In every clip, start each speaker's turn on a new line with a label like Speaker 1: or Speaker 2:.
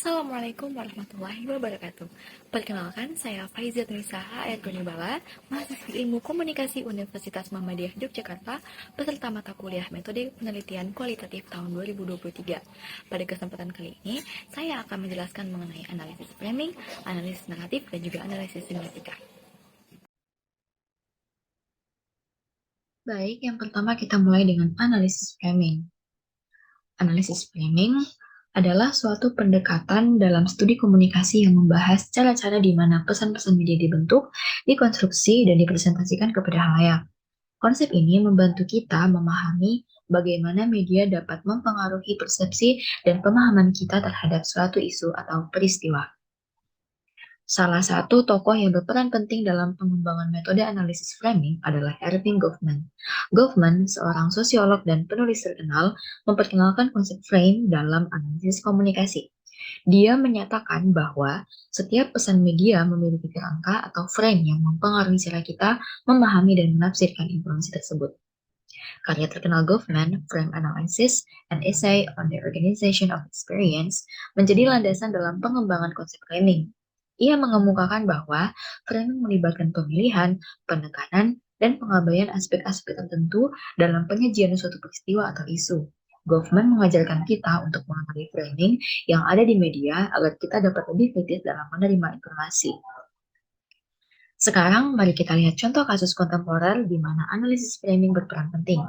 Speaker 1: Assalamualaikum warahmatullahi wabarakatuh. Perkenalkan, saya Faizat Nisa HR Gunibala, mahasiswi Ilmu Komunikasi Universitas Muhammadiyah Yogyakarta, peserta mata kuliah Metode Penelitian Kualitatif tahun 2023. Pada kesempatan kali ini, saya akan menjelaskan mengenai analisis framing, analisis naratif, dan juga analisis semiotika.
Speaker 2: Baik, yang pertama kita mulai dengan analisis framing. Analisis framing adalah suatu pendekatan dalam studi komunikasi yang membahas cara-cara di mana pesan-pesan media dibentuk, dikonstruksi, dan dipresentasikan kepada halayak. Konsep ini membantu kita memahami bagaimana media dapat mempengaruhi persepsi dan pemahaman kita terhadap suatu isu atau peristiwa. Salah satu tokoh yang berperan penting dalam pengembangan metode analisis framing adalah Erving Goffman. Goffman, seorang sosiolog dan penulis terkenal, memperkenalkan konsep frame dalam analisis komunikasi. Dia menyatakan bahwa setiap pesan media memiliki kerangka atau frame yang mempengaruhi cara kita memahami dan menafsirkan informasi tersebut. Karya terkenal Goffman, Frame Analysis, An Essay on the Organization of Experience, menjadi landasan dalam pengembangan konsep framing. Ia mengemukakan bahwa framing melibatkan pemilihan, penekanan, dan pengabaian aspek-aspek tertentu dalam penyajian suatu peristiwa atau isu. Goffman mengajarkan kita untuk mengenali framing yang ada di media agar kita dapat lebih kritis dalam menerima informasi. Sekarang, mari kita lihat contoh kasus kontemporer di mana analisis framing berperan penting.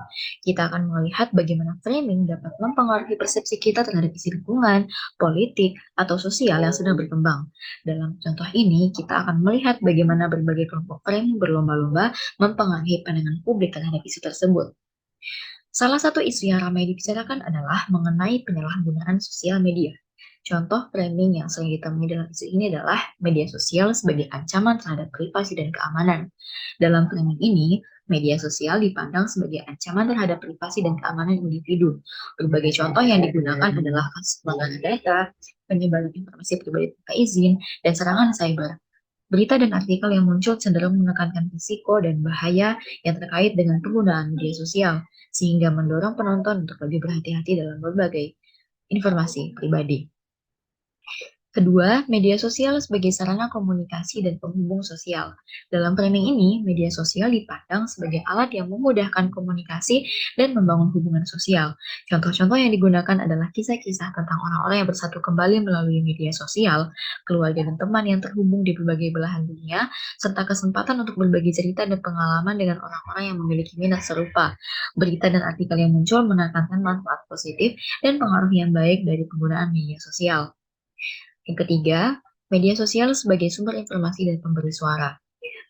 Speaker 2: Kita akan melihat bagaimana framing dapat mempengaruhi persepsi kita terhadap isu lingkungan, politik, atau sosial yang sedang berkembang. Dalam contoh ini, kita akan melihat bagaimana berbagai kelompok framing berlomba-lomba mempengaruhi pandangan publik terhadap isu tersebut. Salah satu isu yang ramai dibicarakan adalah mengenai penyalahgunaan sosial media. Contoh framing yang sering ditemui dalam isu ini adalah media sosial sebagai ancaman terhadap privasi dan keamanan. Dalam framing ini, media sosial dipandang sebagai ancaman terhadap privasi dan keamanan individu. Berbagai contoh yang digunakan adalah kasus pelanggaran data, penyebaran informasi pribadi tanpa izin, dan serangan cyber. Berita dan artikel yang muncul cenderung menekankan risiko dan bahaya yang terkait dengan penggunaan media sosial, sehingga mendorong penonton untuk lebih berhati-hati dalam berbagai informasi pribadi. Kedua, media sosial sebagai sarana komunikasi dan penghubung sosial. Dalam framing ini, media sosial dipandang sebagai alat yang memudahkan komunikasi dan membangun hubungan sosial. Contoh-contoh yang digunakan adalah kisah-kisah tentang orang-orang yang bersatu kembali melalui media sosial, keluarga dan teman yang terhubung di berbagai belahan dunia, serta kesempatan untuk berbagi cerita dan pengalaman dengan orang-orang yang memiliki minat serupa. Berita dan artikel yang muncul menekankan manfaat positif dan pengaruh yang baik dari penggunaan media sosial. Yang ketiga, media sosial sebagai sumber informasi dan pemberi suara.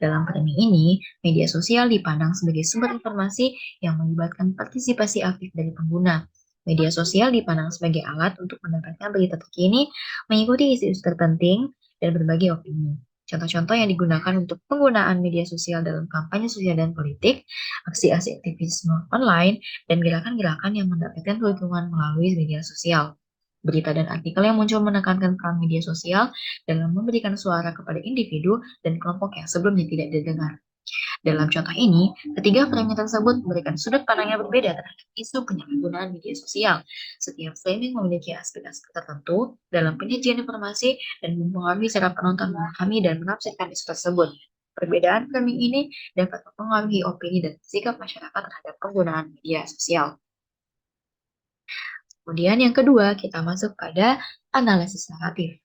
Speaker 2: Dalam framing ini, media sosial dipandang sebagai sumber informasi yang melibatkan partisipasi aktif dari pengguna. Media sosial dipandang sebagai alat untuk mendapatkan berita terkini, mengikuti isu-isu terpenting, dan berbagi opini. Contoh-contoh yang digunakan untuk penggunaan media sosial dalam kampanye sosial dan politik, aksi-aksi aktivisme online, dan gerakan-gerakan yang mendapatkan dukungan melalui media sosial. Berita dan artikel yang muncul menekankan peran media sosial dalam memberikan suara kepada individu dan kelompok yang sebelumnya tidak didengar. Dalam contoh ini, ketiga framing tersebut memberikan sudut pandang yang berbeda terhadap isu penyalahgunaan media sosial. Setiap framing memiliki aspek-aspek tertentu dalam penyajian informasi dan mempengaruhi cara penonton memahami dan menafsirkan isu tersebut. Perbedaan framing ini dapat mempengaruhi opini dan sikap masyarakat terhadap penggunaan media sosial. Kemudian yang kedua, kita masuk pada analisis naratif.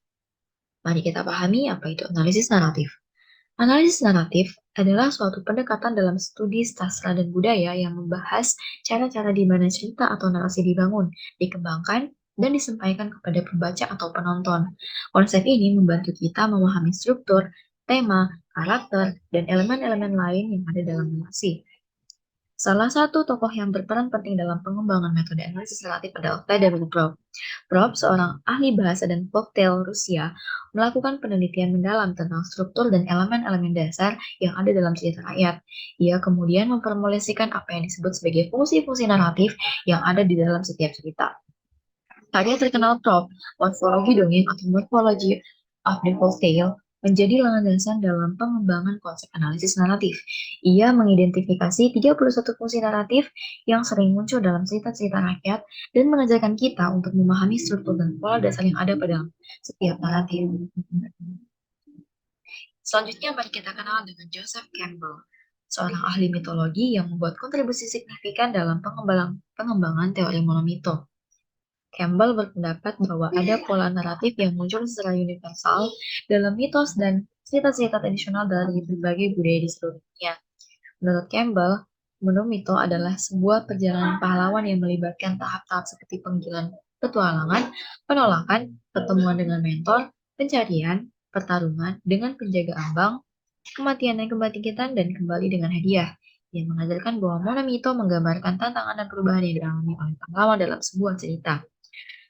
Speaker 2: Mari kita pahami apa itu analisis naratif. Analisis naratif adalah suatu pendekatan dalam studi sastra dan budaya yang membahas cara-cara di mana cerita atau narasi dibangun, dikembangkan, dan disampaikan kepada pembaca atau penonton. Konsep ini membantu kita memahami struktur, tema, karakter, dan elemen-elemen lain yang ada dalam narasi. Salah satu tokoh yang berperan penting dalam pengembangan metode analisis naratif adalah Vladimir Brov. Brov, seorang ahli bahasa dan folktale Rusia, melakukan penelitian mendalam tentang struktur dan elemen-elemen dasar yang ada dalam cerita rakyat. Ia kemudian memformulasikan apa yang disebut sebagai fungsi-fungsi naratif yang ada di dalam setiap cerita. Karya terkenal Brov, Morfologi Dongeng atau Morphology of the Folktale, menjadi landasan dalam pengembangan konsep analisis naratif. Ia mengidentifikasi 31 fungsi naratif yang sering muncul dalam cerita-cerita rakyat dan mengajarkan kita untuk memahami struktur dan pola dasar yang ada pada setiap naratif. Selanjutnya mari kita kenal dengan Joseph Campbell, seorang ahli mitologi yang membuat kontribusi signifikan dalam pengembangan teori monomito. Campbell berpendapat bahwa ada pola naratif yang muncul secara universal dalam mitos dan cerita-cerita tradisional dari berbagai budaya di seluruh dunia. Menurut Campbell, monomito adalah sebuah perjalanan pahlawan yang melibatkan tahap-tahap seperti panggilan petualangan, penolakan, pertemuan dengan mentor, pencarian, pertarungan dengan penjaga ambang, kematian dan kebangkitan, dan kembali dengan hadiah. Ia mengajarkan bahwa monomito menggambarkan tantangan dan perubahan yang dialami oleh pahlawan dalam sebuah cerita.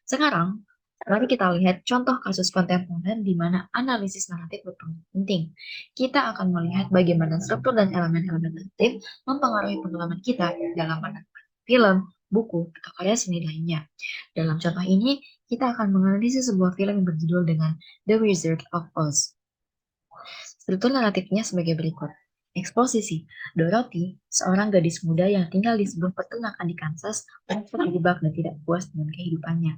Speaker 2: Sekarang, mari kita lihat contoh kasus kontemporer di mana analisis naratif berperan penting. Kita akan melihat bagaimana struktur dan elemen-elemen naratif mempengaruhi pengalaman kita dalam menonton film, buku, atau karya seni lainnya. Dalam contoh ini, kita akan menganalisis sebuah film yang berjudul dengan The Wizard of Oz. Struktur naratifnya sebagai berikut. Eksposisi. Dorothy, seorang gadis muda yang tinggal di sebuah peternakan di Kansas, merasa terjebak dan tidak puas dengan kehidupannya.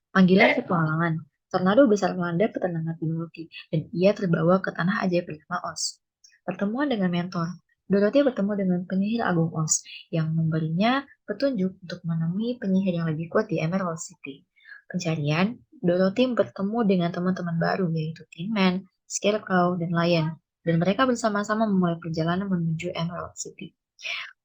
Speaker 2: Panggilan petualangan. Tornado besar melanda peternakan Dorothy, dan ia terbawa ke tanah ajaib bernama Oz. Pertemuan dengan mentor. Dorothy bertemu dengan penyihir agung Oz, yang memberinya petunjuk untuk menemui penyihir yang lebih kuat di Emerald City. Pencarian. Dorothy bertemu dengan teman-teman baru, yaitu Tin Man, Scarecrow, dan Lion, dan mereka bersama-sama memulai perjalanan menuju Emerald City.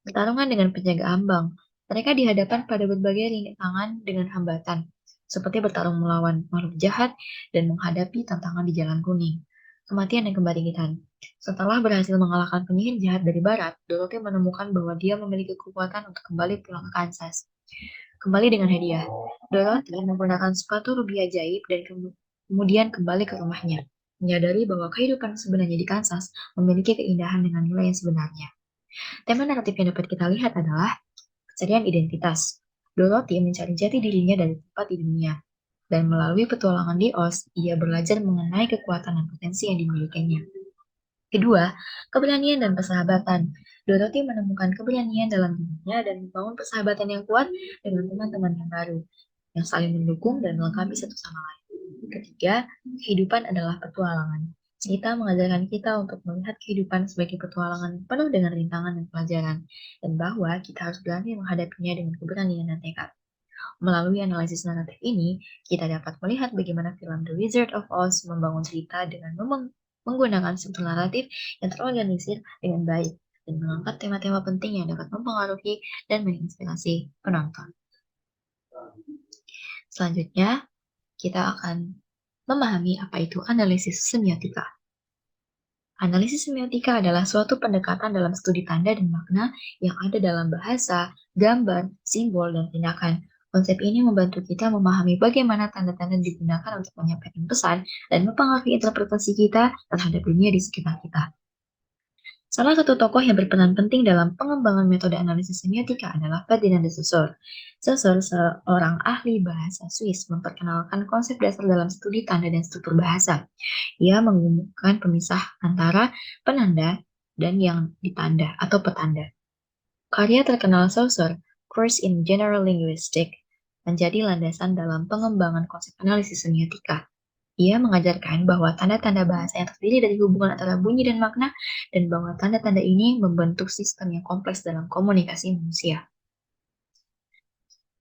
Speaker 2: Pertarungan dengan penjaga ambang. Mereka dihadapkan pada berbagai rintangan dengan hambatan, seperti bertarung melawan makhluk jahat dan menghadapi tantangan di Jalan Kuning. Kematian dan kebangkitan. Setelah berhasil mengalahkan penyihir jahat dari barat, Dorothy menemukan bahwa dia memiliki kekuatan untuk kembali pulang ke Kansas. Kembali dengan hadiah. Dorothy menggunakan sepatu rubi ajaib dan kemudian kembali ke rumahnya, menyadari bahwa kehidupan sebenarnya di Kansas memiliki keindahan dengan nilai yang sebenarnya. Tema naratif yang dapat kita lihat adalah pencarian identitas. Dorothy mencari jati dirinya dari tempat di dunia, dan melalui petualangan di Oz, ia belajar mengenai kekuatan dan potensi yang dimilikinya. Kedua, keberanian dan persahabatan. Dorothy menemukan keberanian dalam dirinya dan membangun persahabatan yang kuat dengan teman-teman yang baru, yang saling mendukung dan melengkapi satu sama lain. Ketiga, kehidupan adalah petualangan. Cerita mengajarkan kita untuk melihat kehidupan sebagai petualangan penuh dengan rintangan dan pelajaran, dan bahwa kita harus berani menghadapinya dengan keberanian dan tekad. Melalui analisis naratif ini, kita dapat melihat bagaimana film The Wizard of Oz membangun cerita dengan menggunakan struktur naratif yang terorganisir dengan baik dan mengangkat tema-tema penting yang dapat mempengaruhi dan menginspirasi penonton. Selanjutnya, kita akan memahami apa itu analisis semiotika. Analisis semiotika adalah suatu pendekatan dalam studi tanda dan makna yang ada dalam bahasa, gambar, simbol, dan tindakan. Konsep ini membantu kita memahami bagaimana tanda-tanda digunakan untuk menyampaikan pesan dan mempengaruhi interpretasi kita terhadap dunia di sekitar kita. Salah satu tokoh yang berperan penting dalam pengembangan metode analisis semiotika adalah Ferdinand de Saussure. Saussure, seorang ahli bahasa Swiss, memperkenalkan konsep dasar dalam studi tanda dan struktur bahasa. Ia mengumumkan pemisah antara penanda dan yang ditanda atau petanda. Karya terkenal Saussure, Course in General Linguistics, menjadi landasan dalam pengembangan konsep analisis semiotika. Ia mengajarkan bahwa tanda-tanda bahasa yang terdiri dari hubungan antara bunyi dan makna, dan bahwa tanda-tanda ini membentuk sistem yang kompleks dalam komunikasi manusia.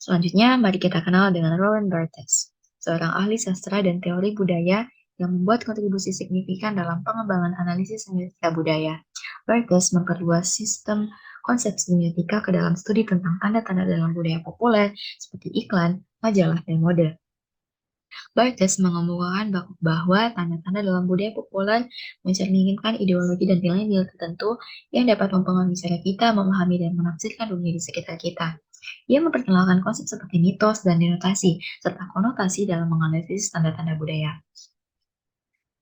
Speaker 2: Selanjutnya, mari kita kenal dengan Roland Barthes, seorang ahli sastra dan teori budaya yang membuat kontribusi signifikan dalam pengembangan analisis semiotika budaya. Barthes memperluas sistem konsep semiotika ke dalam studi tentang tanda-tanda dalam budaya populer seperti iklan, majalah, dan mode. Barthes mengemukakan bahwa tanda-tanda dalam budaya populer mencerminkan ideologi dan nilai-nilai tertentu yang dapat mempengaruhi cara kita memahami dan menafsirkan dunia di sekitar kita. Ia memperkenalkan konsep seperti mitos dan denotasi, serta konotasi dalam menganalisis tanda-tanda budaya.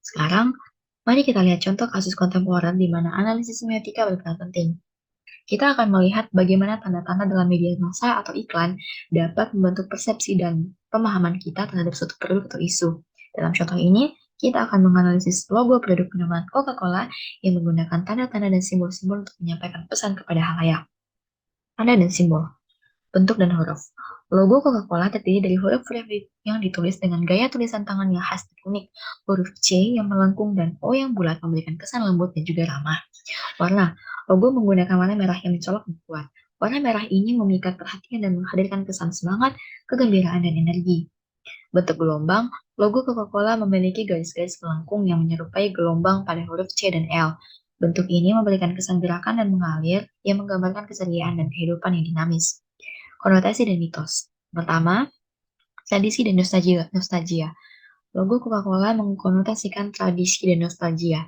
Speaker 2: Sekarang, mari kita lihat contoh kasus kontemporer di mana analisis semiotika berperan penting. Kita akan melihat bagaimana tanda-tanda dalam media massa atau iklan dapat membentuk persepsi dan pemahaman kita terhadap suatu produk atau isu. Dalam contoh ini, kita akan menganalisis logo produk minuman Coca-Cola yang menggunakan tanda-tanda dan simbol-simbol untuk menyampaikan pesan kepada halayak. Tanda dan simbol, bentuk dan huruf. Logo Coca-Cola terdiri dari huruf-huruf yang ditulis dengan gaya tulisan tangan yang khas dan unik. Huruf C yang melengkung dan O yang bulat memberikan kesan lembut dan juga ramah. Warna, logo menggunakan warna merah yang mencolok dan kuat. Warna merah ini memikat perhatian dan menghadirkan kesan semangat, kegembiraan, dan energi. Bentuk gelombang, logo Coca-Cola memiliki garis-garis melengkung yang menyerupai gelombang pada huruf C dan L. Bentuk ini memberikan kesan gerakan dan mengalir yang menggambarkan keseriaan dan kehidupan yang dinamis. Konotasi dan mitos. Pertama, tradisi dan nostalgia. Logo Coca-Cola mengkonotasikan tradisi dan nostalgia.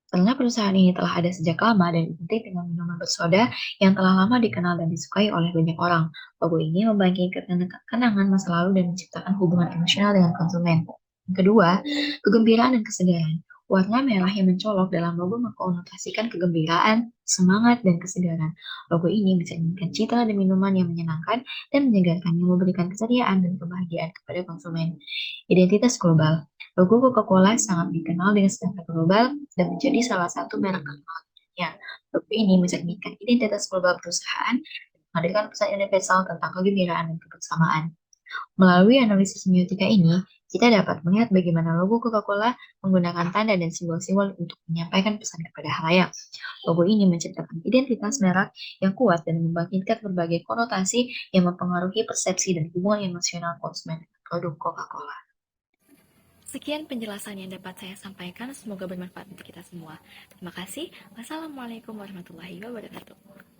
Speaker 2: Karena perusahaan ini telah ada sejak lama dan identik dengan minuman bersoda yang telah lama dikenal dan disukai oleh banyak orang. Logo ini membangkitkan kenangan masa lalu dan menciptakan hubungan emosional dengan konsumen. Yang kedua, kegembiraan dan kesegaran. Warna merah yang mencolok dalam logo mengkonotasikan kegembiraan, semangat, dan kesegaran. Logo ini bisa memberikan citra dan minuman yang menyenangkan dan menyegarkan yang memberikan kesediaan dan kebahagiaan kepada konsumen. Identitas global. Logo Coca-Cola sangat dikenal dengan skala global dan menjadi salah satu merek terkenal di dunia. Logo ini mencerminkan identitas global perusahaan dan menghadirkan pesan universal tentang kegembiraan dan kebersamaan. Melalui analisis semiotika ini, kita dapat melihat bagaimana logo Coca-Cola menggunakan tanda dan simbol-simbol untuk menyampaikan pesan kepada halayak. Logo ini menciptakan identitas merek yang kuat dan membangkitkan berbagai konotasi yang mempengaruhi persepsi dan hubungan emosional konsumen dengan produk Coca-Cola.
Speaker 1: Sekian penjelasan yang dapat saya sampaikan, semoga bermanfaat untuk kita semua. Terima kasih. Wassalamualaikum warahmatullahi wabarakatuh.